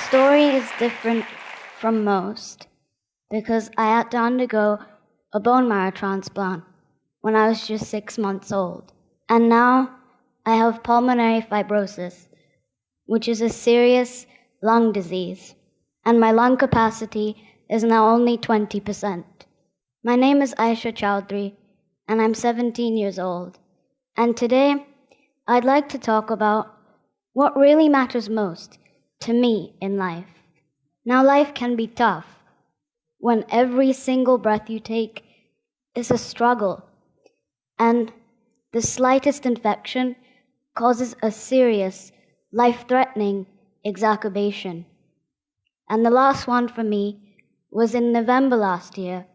story is different from most because I had to undergo a bone marrow transplant when I was just 6 months old. And now I have pulmonary fibrosis, which is a serious lung disease, and my lung capacity is now only 20%. My name is Aisha Chaudhary, and I'm 17 years old. And today, I'd like to talk about what really matters most to me in life. Now, life can be tough when every single breath you take is a struggle, and the slightest infection causes a serious, life-threatening exacerbation. And the last one for me was in November last year,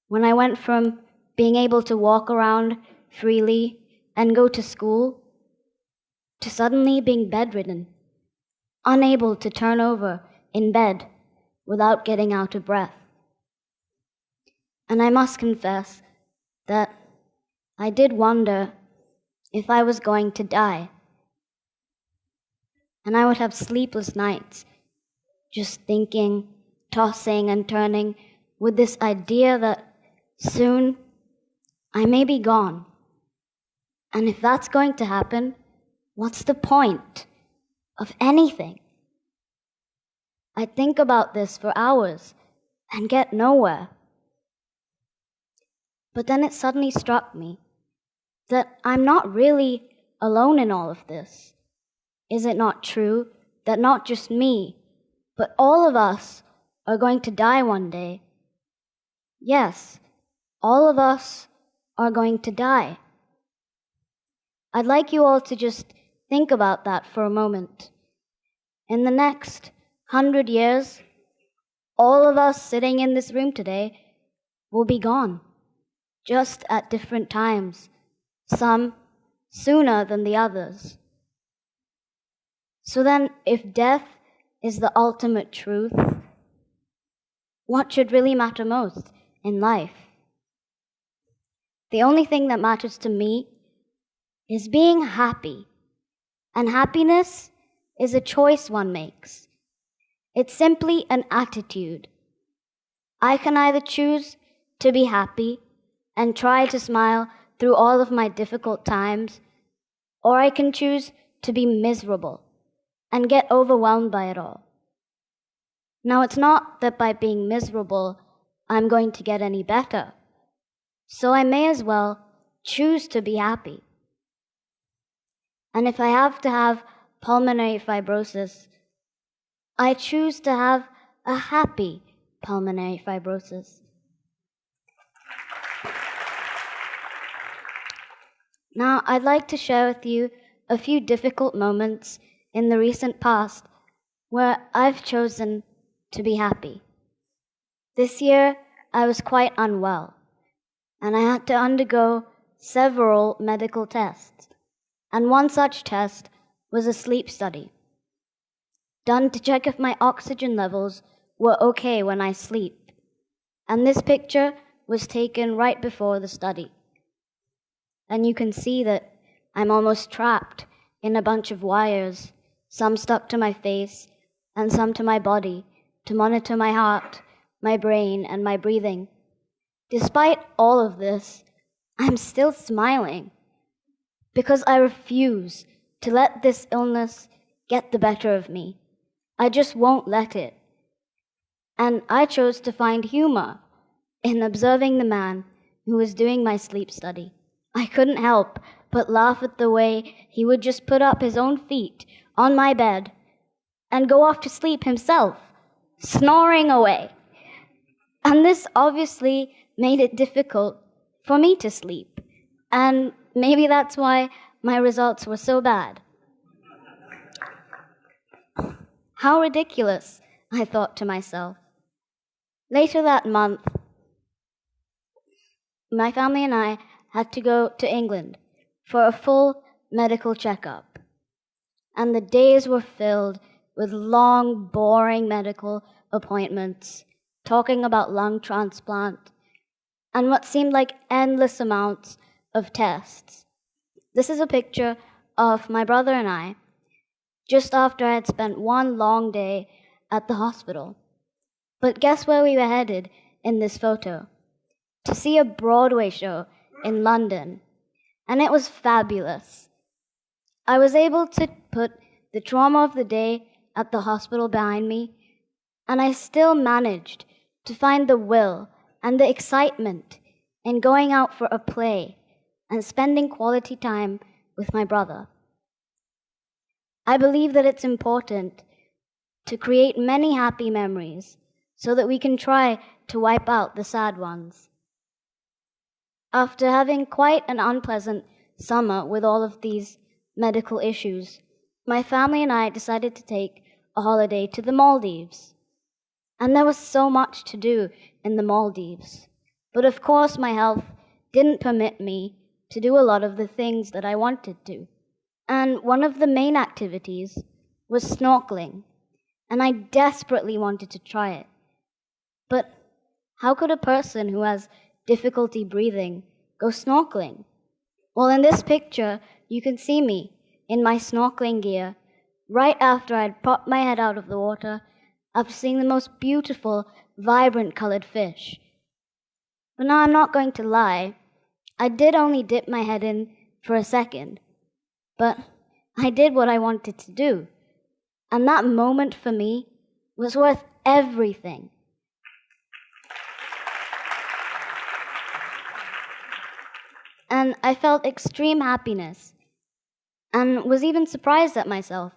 when I went from being able to walk around freely and go to school to suddenly being bedridden, unable to turn over in bed without getting out of breath. And I must confess that I did wonder if I was going to die. And I would have sleepless nights, just thinking, tossing and turning with this idea that soon I may be gone. And if that's going to happen, what's the point of anything? I think about this for hours and get nowhere. But then it suddenly struck me that I'm not really alone in all of this. Is it not true that not just me, but all of us are going to die one day? Yes, all of us are going to die. I'd like you all to just think about that for a moment. In the next 100 years, all of us sitting in this room today will be gone, just at different times, some sooner than the others. So then, if death is the ultimate truth, what should really matter most in life? The only thing that matters to me is being happy. And happiness is a choice one makes. It's simply an attitude. I can either choose to be happy and try to smile through all of my difficult times, or I can choose to be miserable and get overwhelmed by it all. Now, it's not that by being miserable, I'm going to get any better. So I may as well choose to be happy. And if I have to have pulmonary fibrosis, I choose to have a happy pulmonary fibrosis. Now, I'd like to share with you a few difficult moments in the recent past where I've chosen to be happy. This year, I was quite unwell, and I had to undergo several medical tests. And one such test was a sleep study, done to check if my oxygen levels were okay when I sleep. And this picture was taken right before the study. And you can see that I'm almost trapped in a bunch of wires, some stuck to my face and some to my body, to monitor my heart, my brain, and my breathing. Despite all of this, I'm still smiling because I refuse to let this illness get the better of me. I just won't let it. And I chose to find humor in observing the man who was doing my sleep study. I couldn't help but laugh at the way he would just put up his own feet on my bed and go off to sleep himself, snoring away. And this obviously made it difficult for me to sleep. And maybe that's why my results were so bad. How ridiculous, I thought to myself. Later that month, my family and I had to go to England for a full medical checkup. And the days were filled with long, boring medical appointments, talking about lung transplant, and what seemed like endless amounts of tests. This is a picture of my brother and I just after I had spent one long day at the hospital. But guess where we were headed in this photo? To see a Broadway show in London. And it was fabulous. I was able to put the trauma of the day at the hospital behind me, and I still managed to find the will and the excitement in going out for a play and spending quality time with my brother. I believe that it's important to create many happy memories so that we can try to wipe out the sad ones. After having quite an unpleasant summer with all of these medical issues, my family and I decided to take a holiday to the Maldives. And there was so much to do in the Maldives. But of course, my health didn't permit me to do a lot of the things that I wanted to. And one of the main activities was snorkeling, and I desperately wanted to try it. But how could a person who has difficulty breathing go snorkeling? Well, in this picture, you can see me in my snorkeling gear right after I'd popped my head out of the water after seeing the most beautiful, vibrant colored fish. But now I'm not going to lie, I did only dip my head in for a second, but I did what I wanted to do, and that moment for me was worth everything. And I felt extreme happiness and was even surprised at myself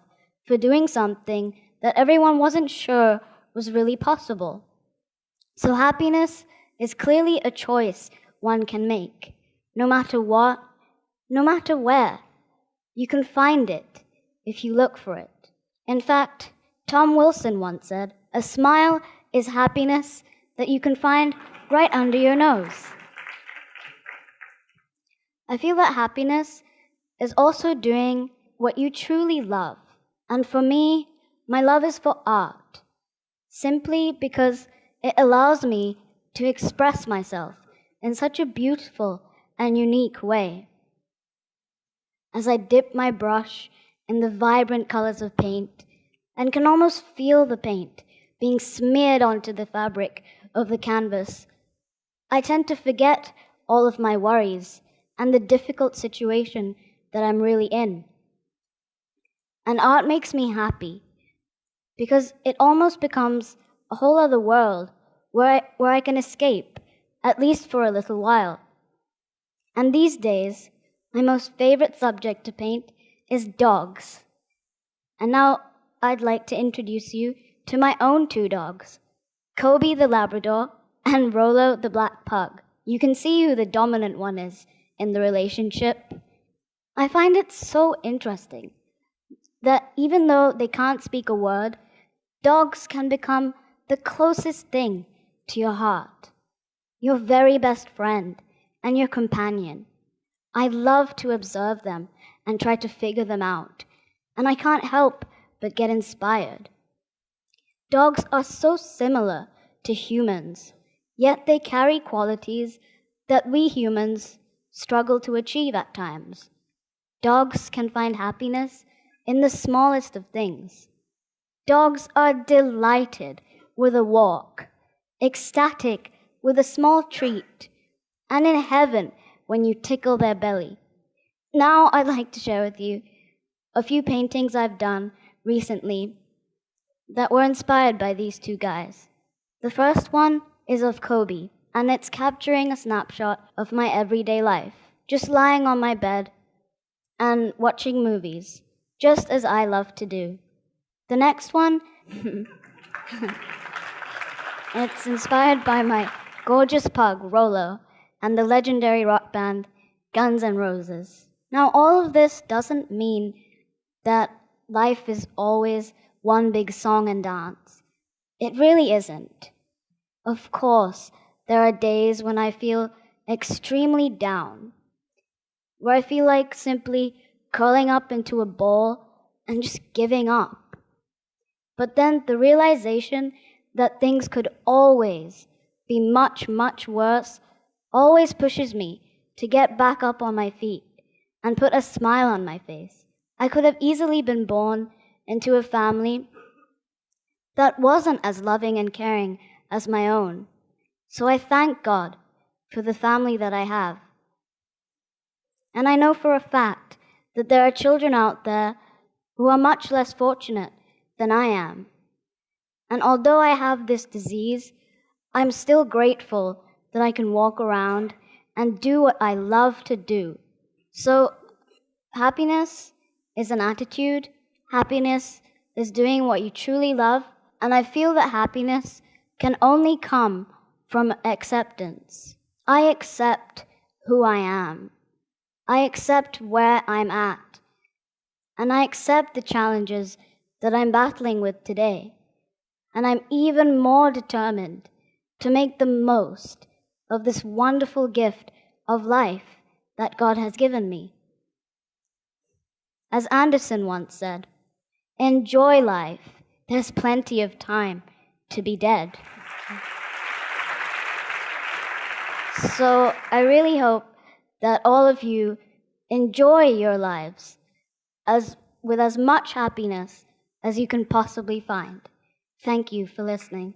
for doing something that everyone wasn't sure was really possible. So happiness is clearly a choice one can make, no matter what, no matter where. You can find it if you look for it. In fact, Tom Wilson once said, "A smile is happiness that you can find right under your nose." I feel that happiness is also doing what you truly love. And for me, my love is for art, simply because it allows me to express myself in such a beautiful and unique way. As I dip my brush in the vibrant colors of paint and can almost feel the paint being smeared onto the fabric of the canvas, I tend to forget all of my worries and the difficult situation that I'm really in. And art makes me happy because it almost becomes a whole other world where I can escape, at least for a little while. And these days, my most favorite subject to paint is dogs. And now I'd like to introduce you to my own two dogs, Kobe the Labrador and Rolo the Black Pug. You can see who the dominant one is in the relationship. I find it so interesting that even though they can't speak a word, dogs can become the closest thing to your heart, your very best friend and your companion. I love to observe them and try to figure them out, and I can't help but get inspired. Dogs are so similar to humans, yet they carry qualities that we humans struggle to achieve at times. Dogs can find happiness in the smallest of things. Dogs are delighted with a walk, ecstatic with a small treat, and in heaven when you tickle their belly. Now I'd like to share with you a few paintings I've done recently that were inspired by these two guys. The first one is of Kobe, and it's capturing a snapshot of my everyday life, just lying on my bed and watching movies, just as I love to do. The next one, it's inspired by my gorgeous pug, Rolo, and the legendary rock band Guns N' Roses. Now, all of this doesn't mean that life is always one big song and dance. It really isn't. Of course, there are days when I feel extremely down, where I feel like simply curling up into a ball and just giving up. But then the realization that things could always be much, much worse always pushes me to get back up on my feet and put a smile on my face. I could have easily been born into a family that wasn't as loving and caring as my own. So I thank God for the family that I have. And I know for a fact that there are children out there who are much less fortunate than I am. And although I have this disease, I'm still grateful that I can walk around and do what I love to do. So happiness is an attitude. Happiness is doing what you truly love. And I feel that happiness can only come from acceptance. I accept who I am. I accept where I'm at. And I accept the challenges that I'm battling with today. And I'm even more determined to make the most of this wonderful gift of life that God has given me. As Anderson once said, enjoy life. There's plenty of time to be dead. So I really hope that all of you enjoy your lives with as much happiness as you can possibly find. Thank you for listening.